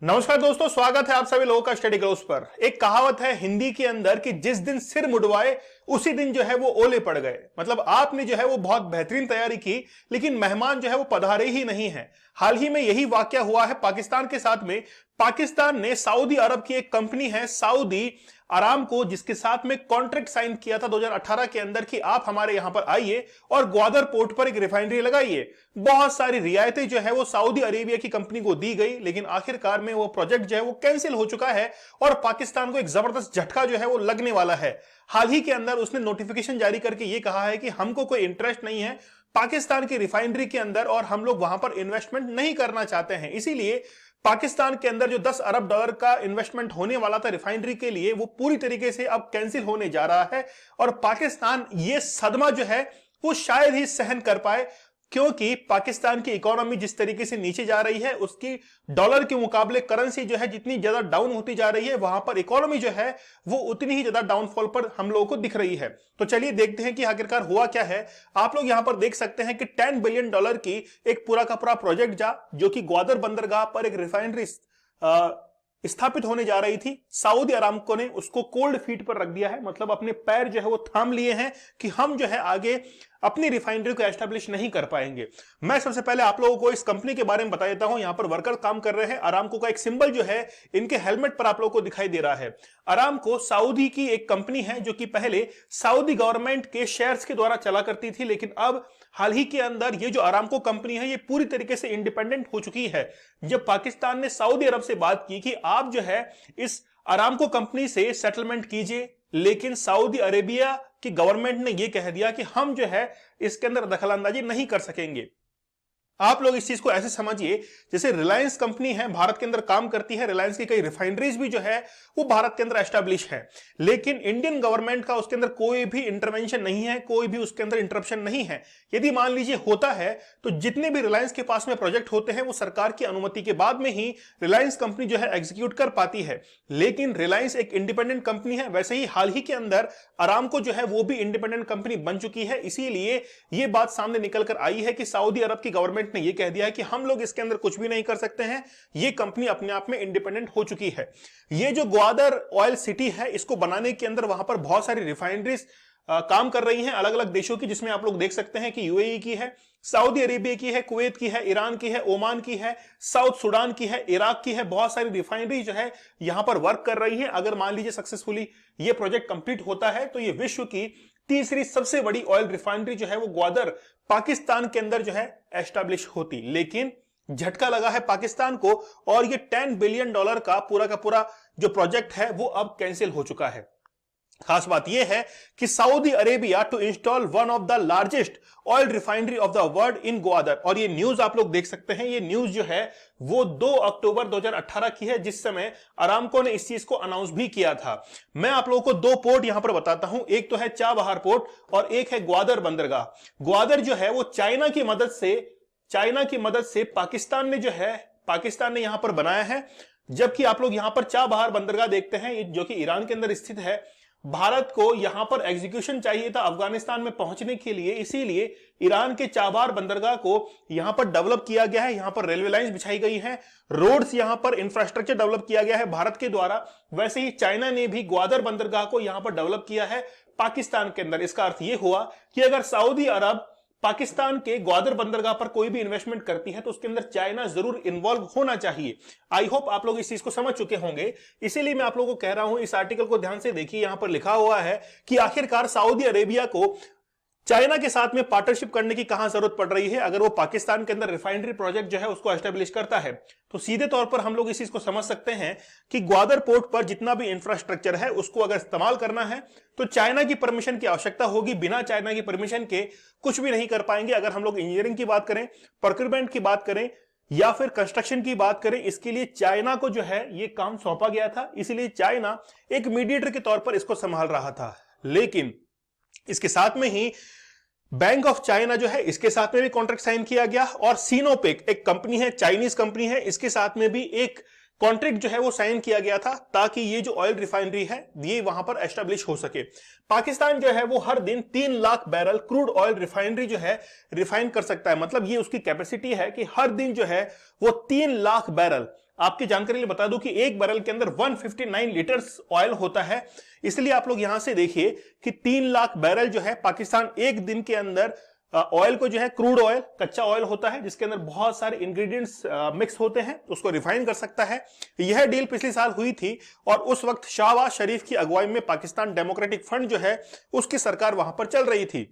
नमस्कार दोस्तों, स्वागत है आप सभी लोगों का स्टडी ग्रोथ पर। एक कहावत है हिंदी के अंदर कि जिस दिन सिर मुड़वाए उसी दिन जो है वो ओले पड़ गए। मतलब आपने जो है वो बहुत बेहतरीन तैयारी की, लेकिन मेहमान जो है वो पधारे ही नहीं है। हाल ही में यही वाकया हुआ है पाकिस्तान के साथ में। पाकिस्तान ने सऊदी अरब की एक कंपनी है सऊदी अरामको, जिसके साथ में कॉन्ट्रैक्ट साइन किया था 2018 के अंदर कि आप हमारे यहां पर आइए और ग्वादर पोर्ट पर एक रिफाइनरी लगाइए। बहुत सारी रियायतें जो है वो सऊदी अरेबिया की कंपनी को दी गई, लेकिन आखिरकार में वो प्रोजेक्ट जो है वो कैंसिल हो चुका है और पाकिस्तान को एक जबरदस्त झटका जो है वो लगने वाला है। हाल ही के अंदर उसने नोटिफिकेशन जारी करके ये कहा है कि हमको कोई इंटरेस्ट नहीं है पाकिस्तान की रिफाइनरी के अंदर और हम लोग वहां पर इन्वेस्टमेंट नहीं करना चाहते हैं। इसीलिए पाकिस्तान के अंदर जो 10 अरब डॉलर का इन्वेस्टमेंट होने वाला था रिफाइनरी के लिए, वो पूरी तरीके से अब कैंसिल होने जा रहा है। और पाकिस्तान ये सदमा जो है वो शायद ही सहन कर पाए, क्योंकि पाकिस्तान की इकोनॉमी जिस तरीके से नीचे जा रही है, उसकी डॉलर के मुकाबले करेंसी जो है जितनी ज्यादा डाउन होती जा रही है, वहां पर इकोनॉमी जो है वो उतनी ही ज्यादा डाउनफॉल पर हम लोगों को दिख रही है। तो चलिए देखते हैं कि आखिरकार हुआ क्या है। आप लोग यहां पर देख सकते हैं कि 10 बिलियन डॉलर की एक पूरा का पूरा प्रोजेक्ट जो कि ग्वादर बंदरगाह पर एक रिफाइनरी स्थापित होने जा रही थी, सऊदी अरामको ने उसको कोल्ड फीट पर रख दिया है। मतलब अपने पैर जो है वो थाम लिए हैं कि हम जो है आगे अपनी रिफाइनरी को एस्टेब्लिश नहीं कर पाएंगे। मैं सबसे पहले आप लोगों को इस कंपनी के बारे में बता देता हूं। यहां पर वर्कर काम कर रहे हैं। अरामको का एक सिंबल जो है इनके हेलमेट पर आप लोगों को दिखाई दे रहा है। अरामको सऊदी की एक कंपनी है जो कि पहले सऊदी गवर्नमेंट के शेयर्स के द्वारा चला करती थी, लेकिन अब हाल ही के अंदर ये जो अरामको कंपनी है ये पूरी तरीके से इंडिपेंडेंट हो चुकी है। जब पाकिस्तान ने सऊदी अरब से बात की कि आप जो है इस अरामको कंपनी से सेटलमेंट कीजिए, लेकिन सऊदी अरेबिया की गवर्नमेंट ने यह कह दिया कि हम जो है इसके अंदर दखलंदाजी नहीं कर सकेंगे। आप लोग इस चीज को ऐसे समझिए जैसे रिलायंस कंपनी है, भारत के अंदर काम करती है। रिलायंस की कई रिफाइनरीज भी जो है वो भारत के अंदर एस्टैब्लिश है, लेकिन इंडियन गवर्नमेंट का उसके अंदर कोई भी इंटरवेंशन नहीं है, कोई भी उसके अंदर इंटरप्शन नहीं है। यदि मान लीजिए होता है तो जितने भी रिलायंस के पास में प्रोजेक्ट होते हैं वो सरकार की अनुमति के बाद में ही रिलायंस कंपनी जो है एग्जीक्यूट कर पाती है। लेकिन रिलायंस एक इंडिपेंडेंट कंपनी है। वैसे ही हाल ही के अंदर अरामको जो है वो भी इंडिपेंडेंट कंपनी बन चुकी है। इसीलिए ये बात सामने निकल कर आई है कि सऊदी अरब की गवर्नमेंट ने यह कह दिया है कि हम लोग इसके अंदर कुछ भी नहीं कर सकते हैं। यह कंपनी अपने आप में इंडिपेंडेंट हो चुकी है। यह जो ग्वादर ऑयल सिटी है, इसको बनाने के अंदर वहां पर बहुत सारी रिफाइनरीज काम कर रही हैं अलग अलग देशों की, जिसमें आप लोग देख सकते हैं कि यूएई की है, सऊदी अरेबिया की है, कुवैत की है, ईरान की है, ओमान की है, साउथ सुडान की है, इराक की है। बहुत सारी रिफाइनरी जो है यहां पर वर्क कर रही है। अगर मान लीजिए सक्सेसफुली ये प्रोजेक्ट कंप्लीट होता है तो ये विश्व की तीसरी सबसे बड़ी ऑयल रिफाइनरी जो है वो ग्वादर पाकिस्तान के अंदर जो है एस्टैब्लिश होती। लेकिन झटका लगा है पाकिस्तान को और ये 10 बिलियन डॉलर का पूरा जो प्रोजेक्ट है वो अब कैंसिल हो चुका है। खास बात यह है कि Saudi Arabia to install one of the largest oil refinery of the world in Gwadar. और ये न्यूज आप लोग देख सकते हैं। ये न्यूज जो है वो 2 अक्टूबर 2018 की है, जिस समय अरामको ने इस चीज को अनाउंस भी किया था। मैं आप लोगों को 2 पोर्ट यहां पर बताता हूं। एक तो है चाबहार पोर्ट और एक है ग्वादर बंदरगाह। ग्वादर जो है वो चाइना की मदद से पाकिस्तान ने यहां पर बनाया है, जबकि आप लोग यहां पर चाबहार बंदरगाह देखते हैं जो कि ईरान के अंदर स्थित है। भारत को यहां पर एग्जीक्यूशन चाहिए था अफगानिस्तान में पहुंचने के लिए, इसीलिए ईरान के चाबहार बंदरगाह को यहां पर डेवलप किया गया है। यहां पर रेलवे लाइंस बिछाई गई हैं, रोड्स, यहां पर इंफ्रास्ट्रक्चर डेवलप किया गया है भारत के द्वारा। वैसे ही चाइना ने भी ग्वादर बंदरगाह को यहां पर डेवलप किया है पाकिस्तान के अंदर। इसका अर्थ यह हुआ कि अगर सऊदी अरब पाकिस्तान के ग्वादर बंदरगाह पर कोई भी इन्वेस्टमेंट करती है तो उसके अंदर चाइना जरूर इन्वॉल्व होना चाहिए। आई होप आप लोग इस चीज को समझ चुके होंगे। इसीलिए मैं आप लोगों को कह रहा हूं, इस आर्टिकल को ध्यान से देखिए। यहां पर लिखा हुआ है कि आखिरकार सऊदी अरेबिया को चाइना के साथ में पार्टनरशिप करने की कहां जरूरत पड़ रही है अगर वो पाकिस्तान के अंदर रिफाइनरी प्रोजेक्ट जो है उसको एस्टेब्लिश करता है। तो सीधे तौर पर हम लोग इस चीज को समझ सकते हैं कि ग्वादर पोर्ट पर जितना भी इंफ्रास्ट्रक्चर है उसको अगर इस्तेमाल करना है तो चाइना की परमिशन की आवश्यकता होगी। बिना चाइना की परमिशन के कुछ भी नहीं कर पाएंगे। अगर हम लोग इंजीनियरिंग की बात करें, प्रोक्योरमेंट की बात करें या फिर कंस्ट्रक्शन की बात करें, इसके लिए चाइना को जो है ये काम सौंपा गया था। इसलिए चाइना एक मीडिएटर के तौर पर इसको संभाल रहा था। लेकिन इसके साथ में ही बैंक ऑफ चाइना जो है इसके साथ में भी कॉन्ट्रैक्ट साइन किया गया और सिनोपेक एक कंपनी है, चाइनीज कंपनी है, इसके साथ में भी एक कॉन्ट्रैक्ट जो है वो साइन किया गया था ताकि ये जो ऑयल रिफाइनरी है ये वहां पर एस्टेब्लिश हो सके। पाकिस्तान जो है वो हर दिन 3 lakh barrel crude oil refinery जो है रिफाइन कर सकता है। मतलब ये उसकी कैपेसिटी है कि हर दिन जो है वो 3 लाख बैरल आपकी जानकारी लिए बता दूं कि एक बैरल के अंदर 159 लीटर्स ऑयल होता है। इसलिए आप लोग यहां से देखिए कि 3 लाख बैरल जो है पाकिस्तान एक दिन के अंदर ऑयल को जो है, क्रूड ऑयल कच्चा ऑयल होता है जिसके अंदर बहुत सारे इंग्रेडिएंट्स मिक्स होते हैं, उसको रिफाइन कर सकता है। यह डील पिछले साल हुई थी और उस वक्त शहबाज शरीफ की अगुवाई में पाकिस्तान डेमोक्रेटिक फ्रंट जो है उसकी सरकार वहां पर चल रही थी।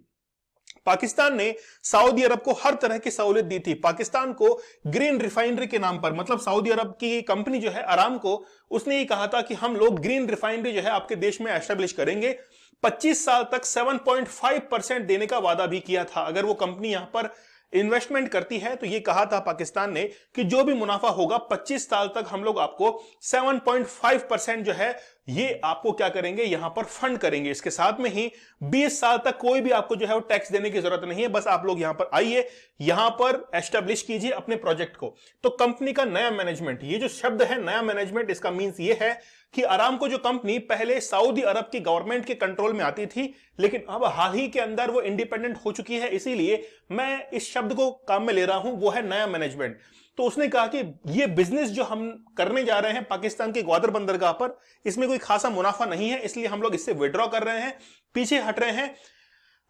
पाकिस्तान ने सऊदी अरब को हर तरह की सहूलियत दी थी। पाकिस्तान को ग्रीन रिफाइनरी के नाम पर, मतलब सऊदी अरब की कंपनी जो है अरामको, उसने ये कहा था कि हम लोग ग्रीन रिफाइनरी जो है आपके देश में एस्टेब्लिश करेंगे। 25 साल तक 7.5% देने का वादा भी किया था। अगर वो कंपनी यहां पर इन्वेस्टमेंट करती है तो ये कहा था पाकिस्तान ने कि जो भी मुनाफा होगा 25 साल तक हम लोग आपको 7.5% जो है ये आपको क्या करेंगे, यहां पर फंड करेंगे। इसके साथ में ही 20 साल तक कोई भी आपको जो है वो टैक्स देने की जरूरत नहीं है, बस आप लोग यहां पर आइए, यहां पर एस्टेब्लिश कीजिए अपने प्रोजेक्ट को। तो कंपनी का नया मैनेजमेंट, ये जो शब्द है नया मैनेजमेंट, इसका मीन्स ये है कि अरामको जो कंपनी पहले सऊदी अरब की गवर्नमेंट के कंट्रोल में आती थी, लेकिन अब हाल ही के अंदर वो इंडिपेंडेंट हो चुकी है, इसीलिए मैं इस शब्द को काम में ले रहा हूं, वो है नया मैनेजमेंट। तो उसने कहा कि ये बिजनेस जो हम करने जा रहे हैं पाकिस्तान के ग्वादर बंदरगाह पर, इसमें कोई खासा मुनाफा नहीं है, इसलिए हम लोग इससे विड्रॉ कर रहे हैं, पीछे हट रहे हैं।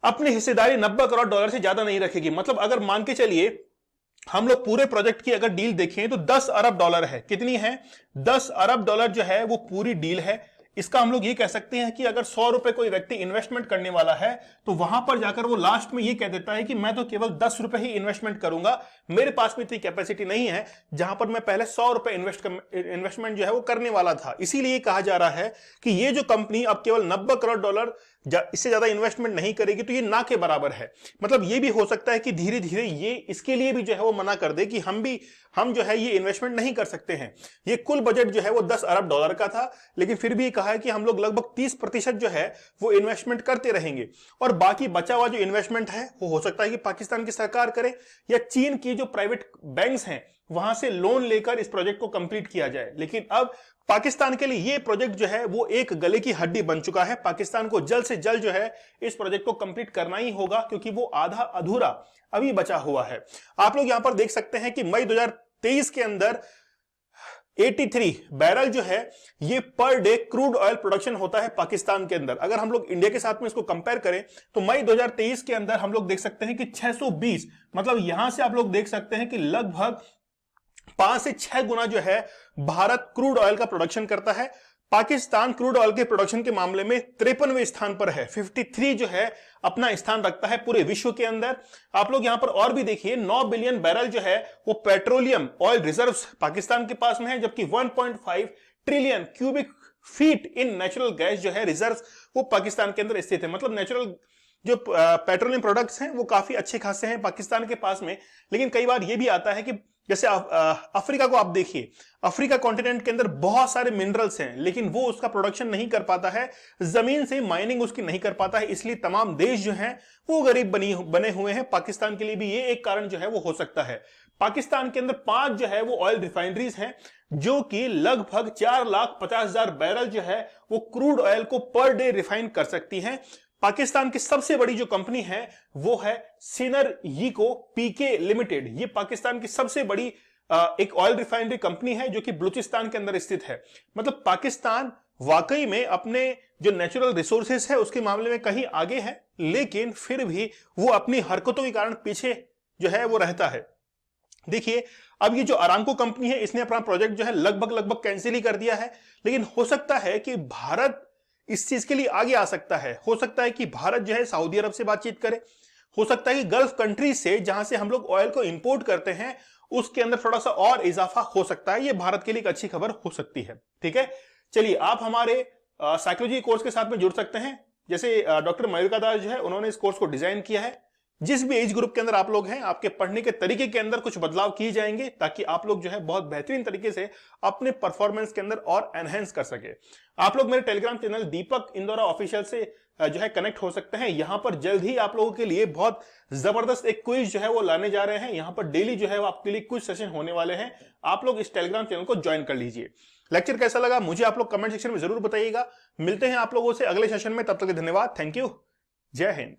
अपनी हिस्सेदारी 90 करोड़ डॉलर से ज्यादा नहीं रखेगी। मतलब अगर मान के चलिए हम लोग पूरे प्रोजेक्ट की अगर डील देखें तो 10 अरब डॉलर है। कितनी है? 10 अरब डॉलर जो है वो पूरी डील है। इसका हम लोग ये कह सकते हैं कि अगर 100 रुपए कोई व्यक्ति इन्वेस्टमेंट करने वाला है तो वहां पर जाकर वो लास्ट में ये कह देता है कि मैं तो केवल 10 रुपए ही इन्वेस्टमेंट करूंगा, मेरे पास में इतनी कैपेसिटी नहीं है जहां पर मैं पहले 100 रुपए इन्वेस्टमेंट जो है वो करने वाला था। इसीलिए कहा जा रहा है कि ये जो कंपनी अब केवल 90 करोड़ डॉलर इससे ज्यादा इन्वेस्टमेंट नहीं करेगी, तो ये ना के बराबर है। मतलब ये भी हो सकता है कि धीरे धीरे ये इसके लिए भी जो है वो मना कर दे कि हम जो है ये इन्वेस्टमेंट नहीं कर सकते हैं। ये कुल बजट जो है वो 10 अरब डॉलर का था, लेकिन फिर भी कहा है कि हम लोग लगभग 30% जो है वो इन्वेस्टमेंट करते रहेंगे, और बाकी बचा हुआ जो इन्वेस्टमेंट है वो हो सकता है कि पाकिस्तान की सरकार करे या चीन की जो प्राइवेट बैंक्स हैं वहां से लोन लेकर इस प्रोजेक्ट को कंप्लीट किया जाए। लेकिन अब पाकिस्तान के लिए ये प्रोजेक्ट जो है वो एक गले की हड्डी बन चुका है। पाकिस्तान को जल्द से जल्द जो है इस प्रोजेक्ट को कंप्लीट करना ही होगा, क्योंकि वो आधा अधूरा अभी बचा हुआ है। आप लोग यहां पर देख सकते हैं कि मई 2023 के अंदर 83 बैरल जो है ये per day crude oil production होता है पाकिस्तान के अंदर। अगर हम लोग इंडिया के साथ में इसको कंपेयर करें तो मई 2023 के अंदर हम लोग देख सकते हैं कि 620, मतलब यहां से आप लोग देख सकते हैं कि लगभग 5 से 6 गुना जो है भारत क्रूड ऑयल का प्रोडक्शन करता है। पाकिस्तान क्रूड ऑयल के प्रोडक्शन के मामले में 53वें स्थान पर है। 53 जो है अपना स्थान रखता है पूरे विश्व के अंदर। आप लोग यहां पर और भी देखिए, 9 बिलियन बैरल जो है वो पेट्रोलियम ऑयल रिजर्व्स पाकिस्तान के पास में है, जबकि 1.5 trillion cubic feet in natural gas जो है रिजर्व्स वो पाकिस्तान के अंदर स्थित है। मतलब नेचुरल जो पेट्रोलियम प्रोडक्ट्स हैं वो काफी अच्छे खासे हैं पाकिस्तान के पास में। लेकिन कई बार ये भी आता है कि जैसे अफ्रीका को आप देखिए, अफ्रीका कॉन्टिनेंट के अंदर बहुत सारे मिनरल्स हैं, लेकिन वो उसका प्रोडक्शन नहीं कर पाता है, जमीन से माइनिंग उसकी नहीं कर पाता है, इसलिए तमाम देश जो हैं वो गरीब बने हुए हैं। पाकिस्तान के लिए भी ये एक कारण जो है वो हो सकता है। पाकिस्तान के अंदर 5 जो है वो ऑयल रिफाइनरीज हैं जो कि लगभग 4,50,000 बैरल जो है वो क्रूड ऑयल को पर डे रिफाइन कर सकती हैं। पाकिस्तान की सबसे बड़ी जो कंपनी है वो है सिनरयिको पीके लिमिटेड। ये पाकिस्तान की सबसे बड़ी एक ऑयल रिफाइनरी कंपनी है जो कि बलूचिस्तान के अंदर स्थित है। मतलब पाकिस्तान वाकई में अपने जो नेचुरल रिसोर्सेस है उसके मामले में कहीं आगे है, लेकिन फिर भी वो अपनी हरकतों के कारण पीछे जो है वो रहता है। देखिए, अब ये जो अरामको कंपनी है इसने अपना प्रोजेक्ट जो है लगभग कैंसिल ही कर दिया है, लेकिन हो सकता है कि भारत इस चीज के लिए आगे आ सकता है। हो सकता है कि भारत जो है सऊदी अरब से बातचीत करे, हो सकता है कि गल्फ कंट्री से जहां से हम लोग ऑयल को इंपोर्ट करते हैं उसके अंदर थोड़ा सा और इजाफा हो सकता है। ये भारत के लिए एक अच्छी खबर हो सकती है। ठीक है, चलिए आप हमारे साइकोलॉजी कोर्स के साथ में जुड़ सकते हैं। जैसे डॉक्टर मयूरिका दास जो है उन्होंने इस कोर्स को डिजाइन किया है। जिस भी एज ग्रुप के अंदर आप लोग हैं, आपके पढ़ने के तरीके के अंदर कुछ बदलाव किए जाएंगे ताकि आप लोग जो है बहुत बेहतरीन तरीके से अपने परफॉर्मेंस के अंदर और एनहेंस कर सके। आप लोग मेरे टेलीग्राम चैनल दीपक इंदौरा ऑफिशियल से जो है कनेक्ट हो सकते हैं। यहां पर जल्द ही आप लोगों के लिए बहुत जबरदस्त एक क्विज जो है वो लाने जा रहे हैं। यहां पर डेली जो है वो आपके लिए कुछ सेशन होने वाले हैं। आप लोग इस टेलीग्राम चैनल को ज्वाइन कर लीजिए। लेक्चर कैसा लगा मुझे आप लोग कमेंट सेक्शन में जरूर बताइएगा। मिलते हैं आप लोगों से अगले सेशन में, तब तक धन्यवाद। Thank you. जय हिंद।